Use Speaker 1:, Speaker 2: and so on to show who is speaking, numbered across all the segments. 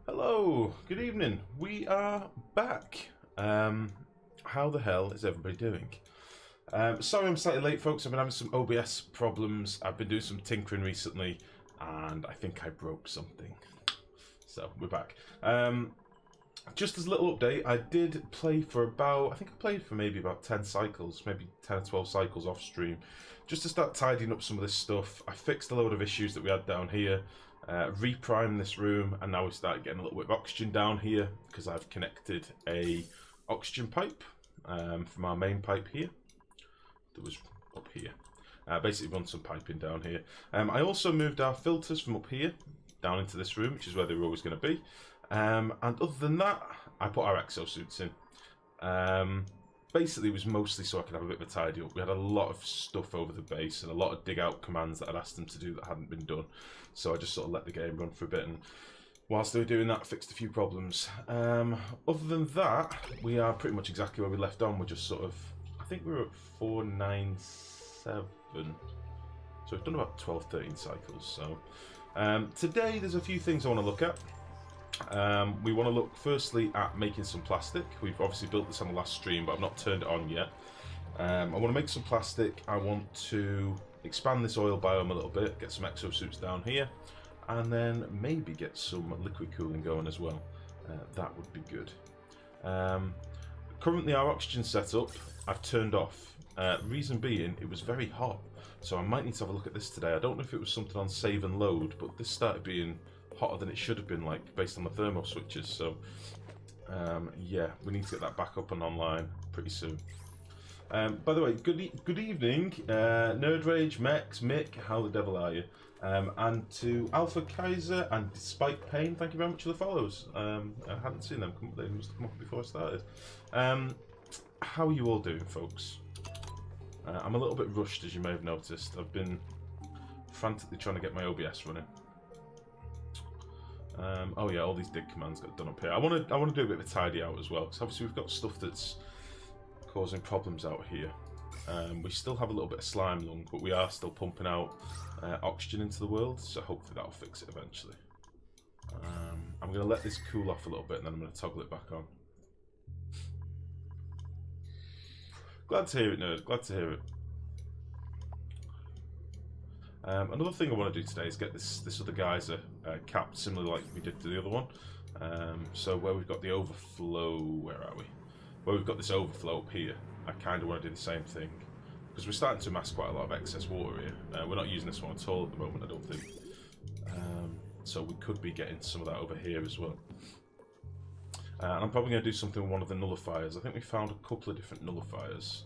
Speaker 1: Hello, good evening. We are back. How the hell is everybody doing? Sorry I'm slightly late, folks. I've been having some OBS problems. I've been doing some tinkering recently, and I think I broke something. So, we're back. Just as a little update, I did play for about, I think I played for maybe about 10 cycles, maybe 10 or 12 cycles off stream, just to start tidying up some of this stuff. I fixed a load of issues that we had down here. Reprimed this room, and now we start getting a little bit of oxygen down here because I've connected a oxygen pipe from our main pipe here that was up here. Basically run some piping down here. I also moved our filters from up here down into this room, which is where they were always going to be. And other than that, I put our exosuits in. Basically, it was mostly so I could have a bit of a tidy up. We had a lot of stuff over the base and a lot of dig out commands that I'd asked them to do that hadn't been done. So I just sort of let the game run for a bit, and whilst they were doing that, fixed a few problems. Other than that, we are pretty much exactly where we left on. We're just sort of, I think we were at 497. So we've done about 12, 13 cycles. So today there's a few things I want to look at. We want to look firstly at making some plastic. We've obviously built this on the last stream, but I've not turned it on yet. I want to make some plastic. I want to expand this oil biome a little bit, get some exosuits down here, and then maybe get some liquid cooling going as well. That would be good. Currently our oxygen setup I've turned off. Reason being, it was very hot, so I might need to have a look at this today. I don't know if it was something on save and load, but this started being hotter than it should have been, like based on the thermo switches. So yeah, we need to get that back up and online pretty soon. By the way, good evening, Nerd Rage, Mex, Mick, how the devil are you? And to Alpha Kaiser and Despite Pain, thank you very much for the follows. I hadn't seen them, they must have come up before I started. How are you all doing, folks? I'm a little bit rushed, as you may have noticed. I've been frantically trying to get my OBS running. Oh yeah, all these dig commands got done up here. I want to do a bit of a tidy out as well, because obviously we've got stuff that's causing problems out here. We still have a little bit of slime lung, but we are still pumping out oxygen into the world, so hopefully that'll fix it eventually. I'm going to let this cool off a little bit, and then I'm going to toggle it back on. Glad to hear it, nerd. Glad to hear it. Another thing I want to do today is get this other geyser capped, similar like we did to the other one. So where we've got the overflow, where are we? Where we've got this overflow up here, I kind of want to do the same thing, because we're starting to amass quite a lot of excess water here. We're not using this one at all at the moment, I don't think. So we could be getting some of that over here as well. And I'm probably going to do something with one of the nullifiers. I think we found a couple of different nullifiers.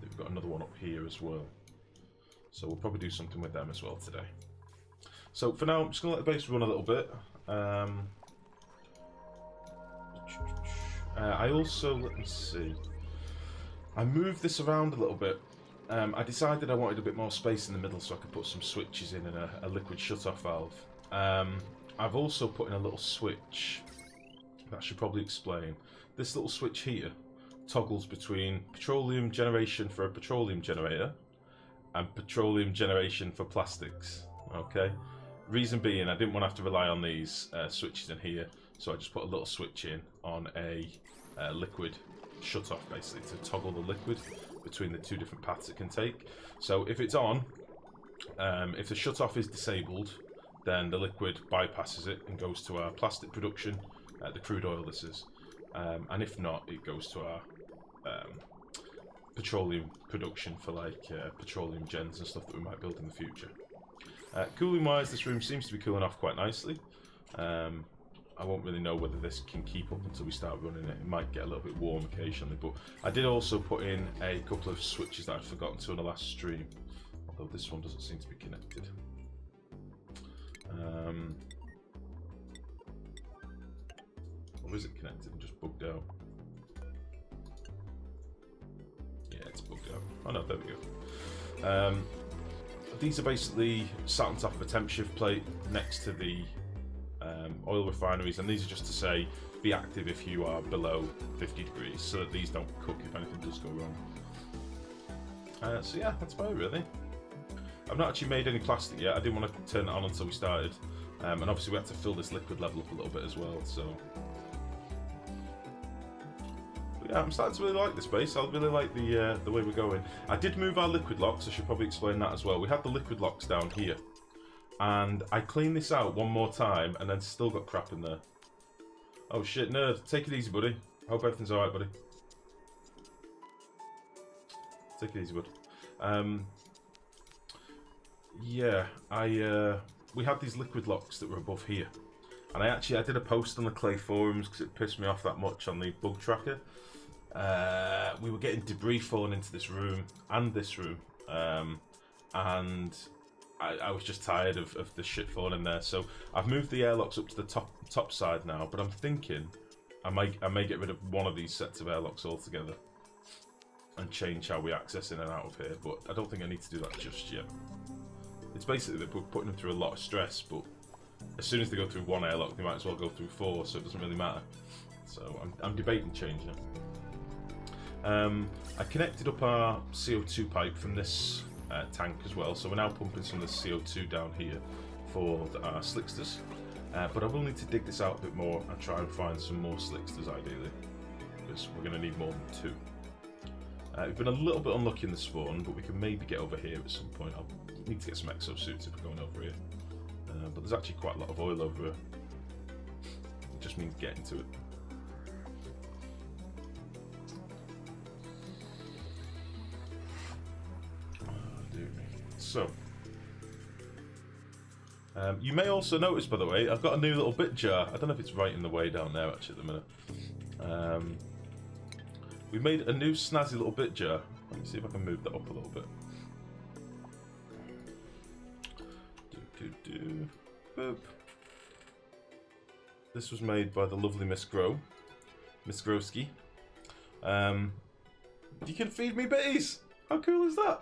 Speaker 1: We've got another one up here as well. So we'll probably do something with them as well today. So for now, I'm just going to let the base run a little bit. I also, let me see. I moved this around a little bit. I decided I wanted a bit more space in the middle so I could put some switches in and a liquid shut-off valve. I've also put in a little switch. That should probably explain. This little switch here toggles between petroleum generation for a petroleum generator and petroleum generation for plastics. Okay, reason being, I didn't want to have to rely on these switches in here, so I just put a little switch in on a liquid shut-off, basically, to toggle the liquid between the two different paths it can take. So if it's on, if the shut-off is disabled, then the liquid bypasses it and goes to our plastic production, the crude oil this is, and if not, it goes to our petroleum production for like petroleum gens and stuff that we might build in the future. Cooling wise, this room seems to be cooling off quite nicely. I won't really know whether this can keep up until we start running it. It might get a little bit warm occasionally, but I did also put in a couple of switches that I'd forgotten to on the last stream, although this one doesn't seem to be connected. Or is it connected and just bugged out? Yeah, it's bugged out. Oh no, there we go. These are basically sat on top of a temp shift plate next to the oil refineries, and these are just to say be active if you are below 50 degrees, so that these don't cook if anything does go wrong. So yeah, that's about it really. I've not actually made any plastic yet. I didn't want to turn it on until we started. And obviously we had to fill this liquid level up a little bit as well, so... But yeah, I'm starting to really like this base. I really like the way we're going. I did move our liquid locks, I should probably explain that as well. We had the liquid locks down here. And I cleaned this out one more time, and then still got crap in there. Oh shit, nerd, take it easy, buddy. Hope everything's alright, buddy. Take it easy, bud. Yeah, we had these liquid locks that were above here. And I did a post on the Clay forums because it pissed me off that much on the bug tracker. We were getting debris falling into this room and this room. And I was just tired of the shit falling in there. So I've moved the airlocks up to the top side now, but I'm thinking I may get rid of one of these sets of airlocks altogether and change how we access in and out of here, but I don't think I need to do that just yet. It's basically that we're putting them through a lot of stress, but as soon as they go through one airlock, they might as well go through 4, so it doesn't really matter. So I'm debating changing it. I connected up our CO2 pipe from this tank as well, so we're now pumping some of the CO2 down here for our slicksters. But I will need to dig this out a bit more and try and find some more slicksters ideally, because we're going to need more than 2. We've been a little bit unlucky in the spawn, but we can maybe get over here at some point. I'll need to get some exosuits if we're going over here. But there's actually quite a lot of oil over here. It just means getting to it. So, you may also notice, by the way, I've got a new little bit jar. I don't know if it's right in the way down there actually at the minute. We made a new snazzy little bit jar. Let me see if I can move that up a little bit. Boop. This was made by the lovely Miss Grow. Miss Growski. You can feed me bitties! How cool is that?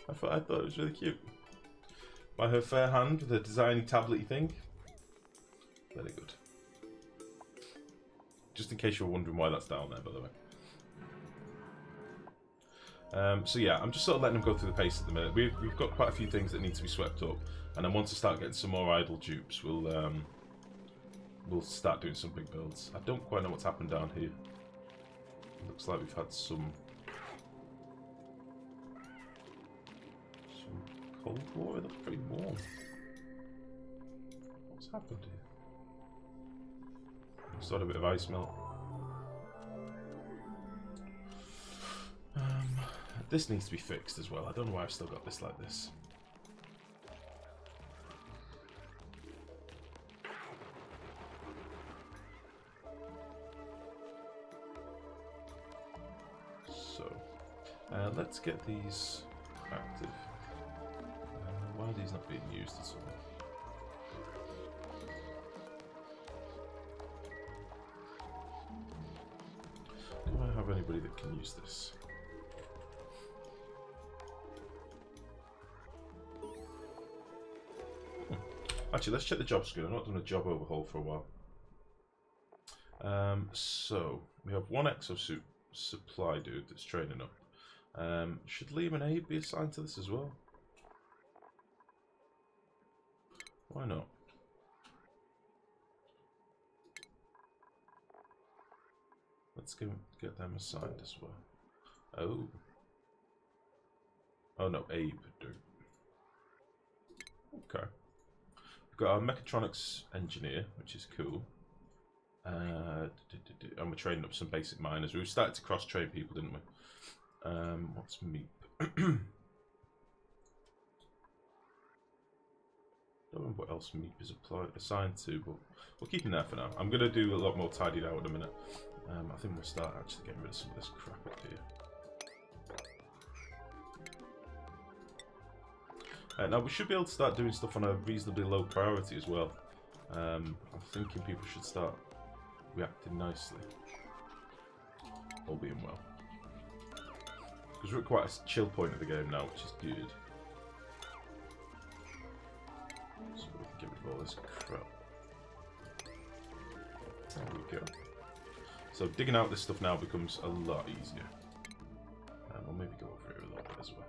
Speaker 1: I thought it was really cute. By her fair hand with a designy tablet-y thing. Very good. Just in case you were wondering why that's down there, by the way. So yeah, I'm just sort of letting them go through the pace at the minute. We've got quite a few things that need to be swept up, and then once I start getting some more idle dupes, we'll start doing some big builds. I don't quite know what's happened down here. It looks like we've had some cold water. It looks pretty warm. What's happened here? Just had a bit of ice melt. This needs to be fixed as well. I don't know why I've still got this like this. So, let's get these active. Why are these not being used at all? Do I have anybody that can use this? Actually, let's check the job screen. I've not done a job overhaul for a while. So, we have one exosuit supply dude that's training up. Should Liam and Abe be assigned to this as well? Why not? Let's get them assigned as well. Oh. Oh no, Abe do. Okay. We've got our mechatronics engineer, which is cool. And we're training up some basic miners. We started to cross-train people, didn't we? What's Meep? Don't remember what else Meep is assigned to, but we'll keep him there for now. I'm going to do a lot more tidied out in a minute. I think we'll start actually getting rid of some of this crap up here. Now we should be able to start doing stuff on a reasonably low priority as well. I'm thinking people should start reacting nicely. All being well. Because we're at quite a chill point of the game now, which is good. So we can get rid of all this crap. There we go. So digging out this stuff now becomes a lot easier. We'll maybe go over here a little bit as well.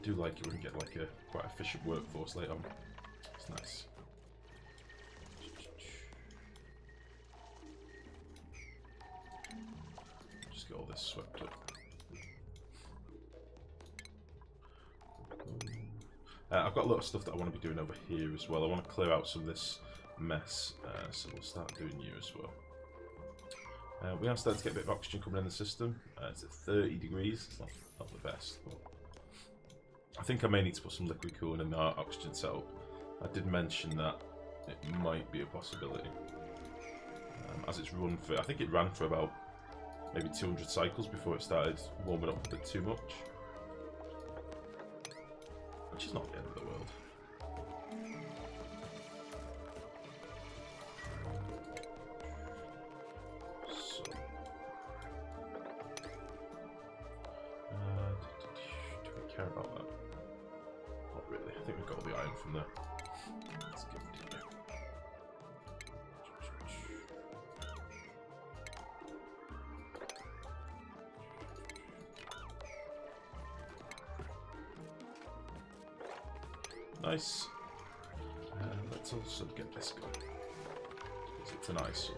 Speaker 1: do like it when you get like a quite efficient workforce later on. It's nice. Just get all this swept up. I've got a lot of stuff that I want to be doing over here as well. I want to clear out some of this mess, so we'll start doing you as well. We are starting to get a bit of oxygen coming in the system. It's at 30 degrees. It's not the best, but I think I may need to put some liquid cooling in our oxygen setup. I did mention that it might be a possibility. As it's run for, I think it ran for about maybe 200 cycles before it started warming up a bit too much. Which is not the end of the world. So, do we care about that? Not really. I think we've got all the iron from there. Let's give it a go. Nice. Let's also get this going. Because it's an eyesore.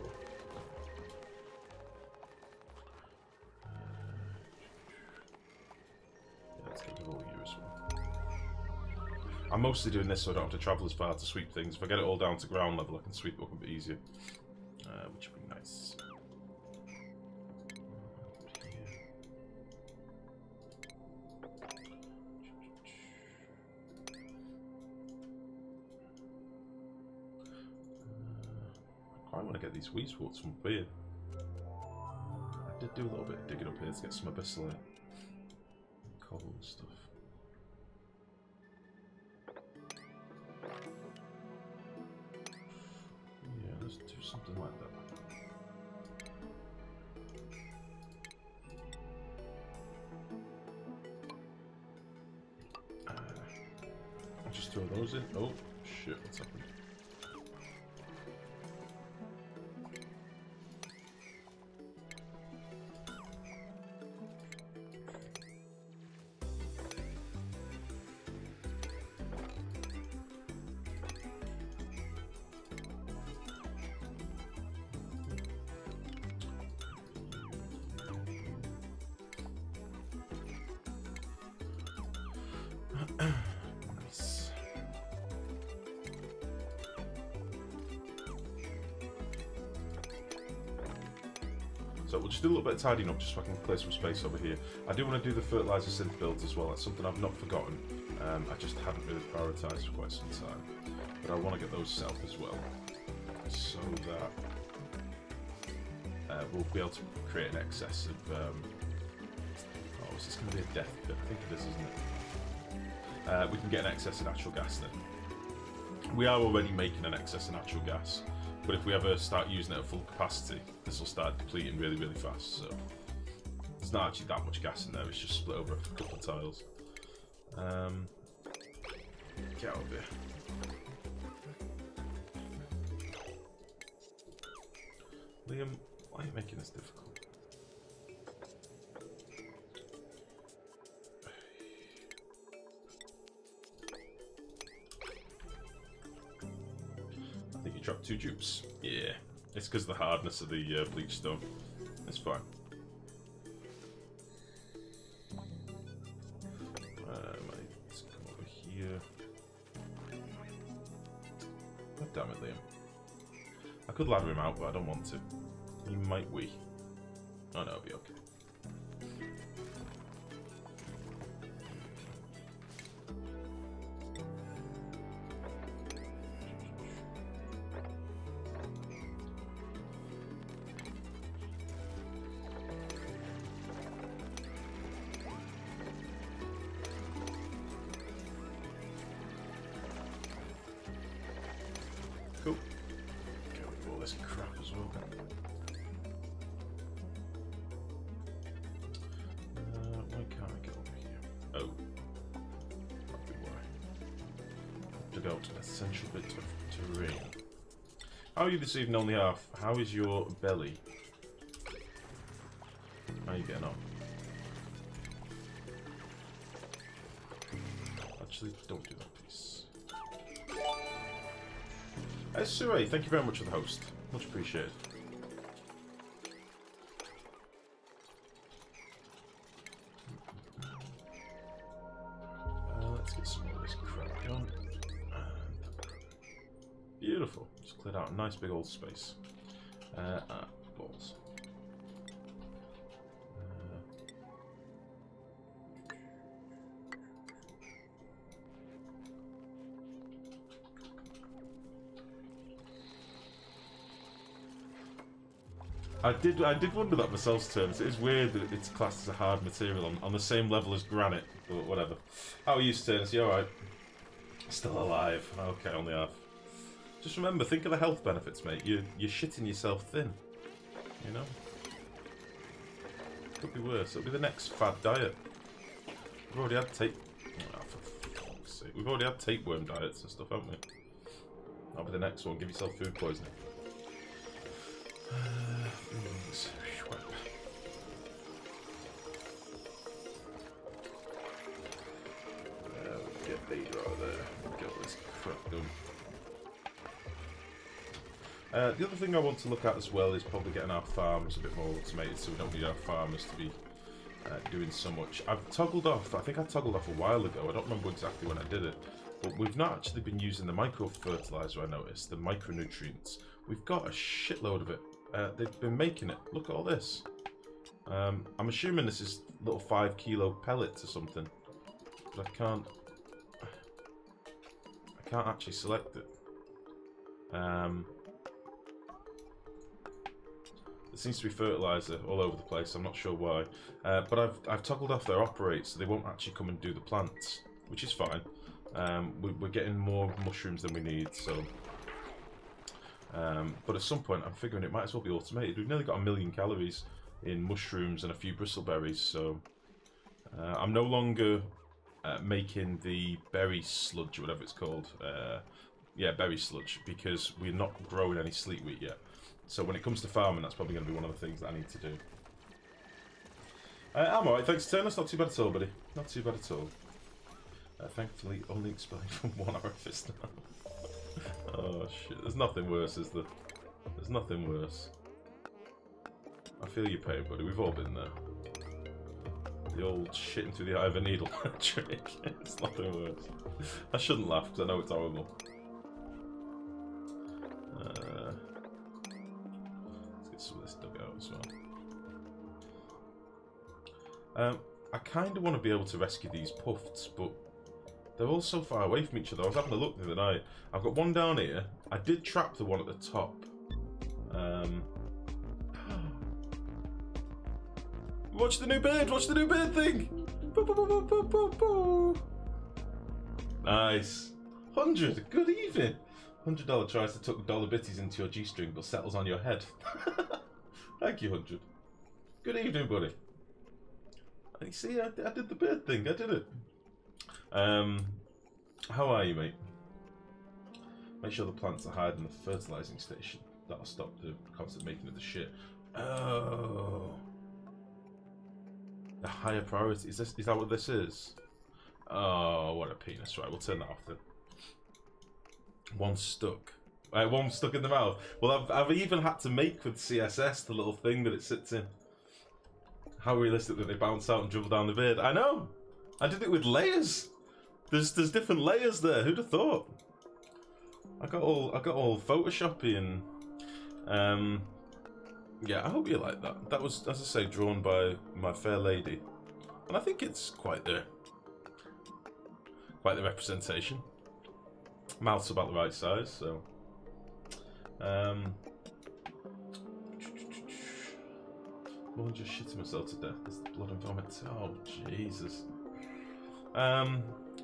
Speaker 1: Yeah, let's get rid of all you as well. I'm mostly doing this so I don't have to travel as far to sweep things. If I get it all down to ground level, I can sweep it up a bit easier. Which would be nice. I want to get these weeseworts from up here. I did do a little bit of digging up here to get some abyssal coal and stuff. Yeah, let's do something like that. I'll just throw those in. Oh, shit, what's happened? Nice. So we'll just do a little bit of tidying up just so I can clear some space over here. I do want to do the fertilizer synth builds as well. That's something I've not forgotten. I just hadn't really prioritised for quite some time. But I want to get those set up as well. So that we'll be able to create an excess of... oh, is this going to be a death bit? I think it is, isn't it? We can get an excess of natural gas then. We are already making an excess of natural gas, but if we ever start using it at full capacity, this will start depleting really, really fast. So there's not actually that much gas in there, it's just split over a couple of tiles. Get out of here. Liam, why are you making this difficult? I think you dropped 2 dupes. Yeah, it's because of the hardness of the bleach stone. It's fine. Let's come over here. God damn it, Liam. I could ladder him out, but I don't want to. He might wee. Oh no, it'll be okay. Cool. Get rid of all this crap as well. Why can't I get over here? Oh. That'd be why. Dug out an essential bit of terrain. How are you this evening, only half? How is your belly? How are you getting on? actually, don't do that piece. Sue, thank you very much for the host. Much appreciated. Let's get some more of this crap going. Beautiful. Just cleared out a nice big old space. Balls. I did wonder that myself, Terms. It is weird that it's classed as a hard material on the same level as granite, but whatever. How are you, Terms? You alright? Still alive. Okay, only half. Just remember, think of the health benefits, mate. You're shitting yourself thin. You know? Could be worse. It'll be the next fad diet. We've already had for fuck's sake. We've already had tapeworm diets and stuff, haven't we? That'll be the next one. Give yourself food poisoning. Get Vader out of there. Get all this crap done. The other thing I want to look at as well is probably getting our farms a bit more automated, so we don't need our farmers to be doing so much. I've toggled off, I think I toggled off a while ago, I don't remember exactly when I did it, but we've not actually been using the micro-fertilizer, I noticed, the micronutrients. We've got a shitload of it. They've been making it. Look at all this. I'm assuming this is little 5 kilo pellets or something, but I can't actually select it. There seems to be fertilizer all over the place. I'm not sure why, but I've toggled off their operate, so they won't actually come and do the plants, which is fine. We're getting more mushrooms than we need, so. But at some point, I'm figuring it might as well be automated. We've nearly got 1 million calories in mushrooms and a few bristleberries, so I'm no longer making the berry sludge, or whatever it's called. Yeah, berry sludge, because we're not growing any sleet wheat yet. So when it comes to farming, that's probably going to be one of the things that I need to do. I'm alright, thanks, Turn. That's not too bad at all, buddy. Not too bad at all. Thankfully, only expired from 1 orifice now. Oh shit, there's nothing worse, is there? There's nothing worse. I feel your pain, buddy. We've all been there. The old shitting through the eye of a needle trick. It's nothing worse. I shouldn't laugh because I know it's horrible. Let's get some of this dug out as well. I kind of want to be able to rescue these puffs, but they're all so far away from each other. I was having a look the other night. I've got one down here. I did trap the one at the top. Watch the new bird! Watch the new bird thing! Boo, boo, boo, boo, boo, boo, boo. Nice. 100. Good evening. $100 tries to tuck dollar bitties into your G-string but settles on your head. Thank you, 100. Good evening, buddy. You see, I did the bird thing. I did it. How are you, mate? Make sure the plants are hiding in the fertilizing station. That'll stop the constant making of the shit. Oh. The higher priority. Is that what this is? Oh, what a penis. Right, we'll turn that off then. One stuck. One stuck in the mouth. Well, I've even had to make with CSS the little thing that it sits in. How realistic that they bounce out and dribble down the beard. I know! I did it with layers. There's different layers there. Who'd have thought? I got all Photoshopy and yeah, I hope you like that. That was, as I say, drawn by my fair lady, and I think it's quite the representation. Mouth's about the right size, so. More than just shitting myself to death. There's the blood and vomit. Oh Jesus.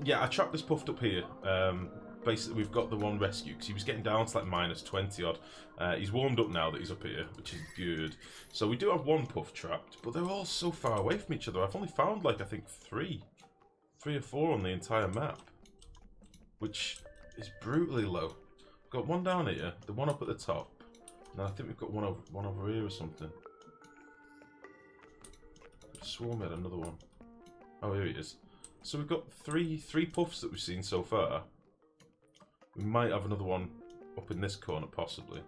Speaker 1: Yeah, I trapped this puffed up here. Basically, we've got the one rescue because he was getting down to like -20 odd. He's warmed up now that he's up here, which is good. So we do have one puff trapped, but they're all so far away from each other. I've only found like I think three or four on the entire map, which is brutally low. We've got one down here, the one up at the top, and I think we've got one over here or something. I swore we had another one. Oh, here he is. So we've got three puffs that we've seen so far. We might have another one up in this corner, possibly.